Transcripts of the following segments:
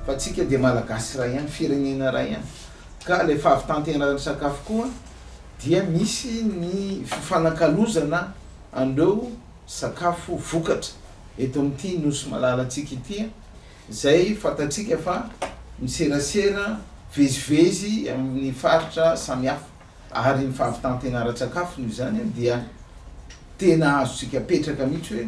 fa tsika dia malagasy raha ihany firenena raha ihany ka le fahavitantenan'ny sakafo koa dia misy ny fifanakalozana andreo sakafo vokatra eto amin'ity nosy malalatsika ity zay fatatsika fa miserasera vezivezy amin'ny faritra samihafa ary ny fahavitantenara-tsakafo noho zany dia tena azontsika petraka mihitsy hoe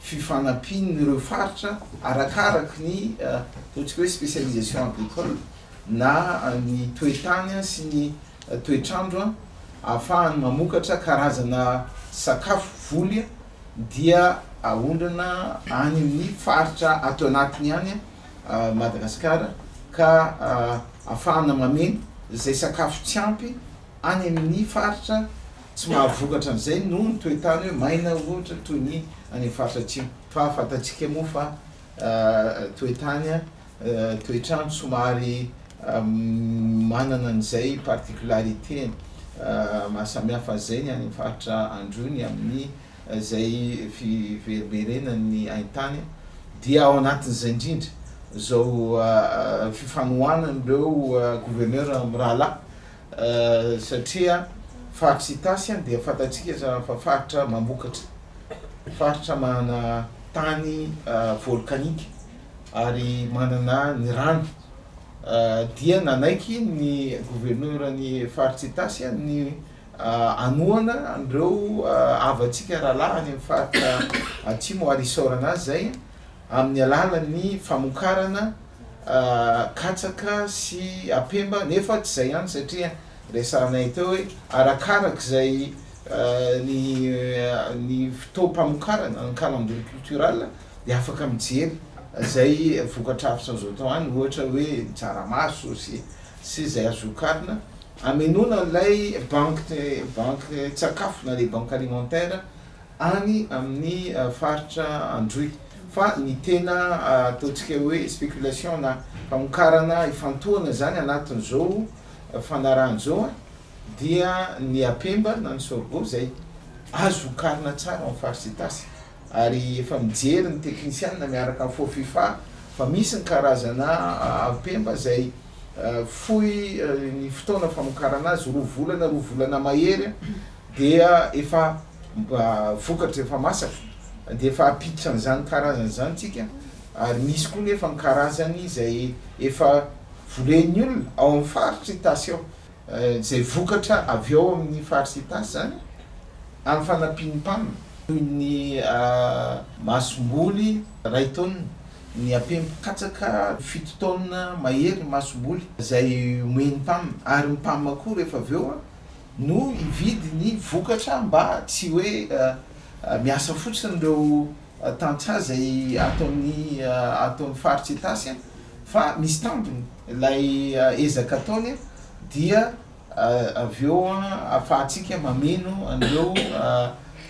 fifanampiany ireo faritra arakaraky ny ataontsika hoe spécialisation agricole na ny toetany sy ny toetrandro ahafahany mamokatra karazana sakafo voly dia ahondrana any amin'ny faritra ato anatiny any Madagasikara ka ahafahana mameno zay sakafo tsy ampy any amin'ny faritra tsy mahavokatra an'izay no ny toetany hoe maina ohatra toy ny any amin'ny faritra atsimo fa fatatsika moa fa toetany toetrandro somary manana an'izay particularité mahasamihafa zay ny any faritra Androy ny amin'ny zay fiverimberenan'ny haintany dia ao anatin'izay indrindra zao fifanohanan'ireo gouverneur amin'ny rahalahy satria faritra Itasy dia fatatsika fa faritra mamokatra faritra manana tany volcanique ary manana ny rano dia nanaiky ny gouverneur ny faritra Itasy ny anoana andreo avatsika rahalahy any amin'ny faritra atsimo ary isaorana azy zay amin'ny alalan'ny Hamokarana Katsaka sy Apemba nefa tsy zay ihany satria resahanay teo hoe arakaraky zay ny fotoam-pamokarana ny calendrier culturel dia afaka mijery zay vokatrafitra zao tao any ohatra hoe tsaramaso sy zay azokarina amenona ilay banque sakafo na le banque alimentaire any amin'ny faritra Androy fa ny tena ataontsika hoe spéculation na famokarana ifantohana zany anatin'izao fanaran'izao dia ny Apemba na ny sorgho zay azo vokarina tsara amin'ny faritra Itasy ary efa mijery ny technicienne miaraka amin'ny fofifa fa misy ny karazana Apemba zay fohy ny fotoana famokarana azy roa volana mahery dia efa vokatra efa masaka dia efa apiditra an'izany karazany zany tsika ary misy koa nefa ny karazany zay efa volen'ny olona ao amin'ny faritra Itasy ao zay vokatra avy ao amin'ny faritra Itasy zany amin'ny fanampiany-pam toy ny masomboly ray taona ny Apemba Katsaka fito taona mahery masomboly zay omeny-pam ary ny pam koa rehefa avy eo no ividy ny vokatra mba tsy hoe miasa fotsiny ireo tantsaha zay ato amin'ny faritra Itasy fa misy tampony ilay ezaka ataony dia avy eo ahafahantsika mameno an'ireo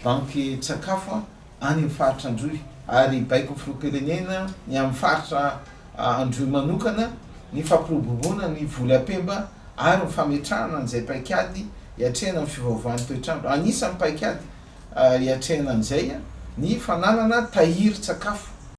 banky sakafo any amin'ny faritra Androy ary baiko filoham-pirenena ny amin'ny faritra Androy manokana ny fampiroboroana ny voly Apemba ary ny fametrahana an'izay paikady hiatrehana amin'ny fiovaovan'ny toetrandro anisan'ny paikady hiatrehana an'izay ny fananana tahiry sakafo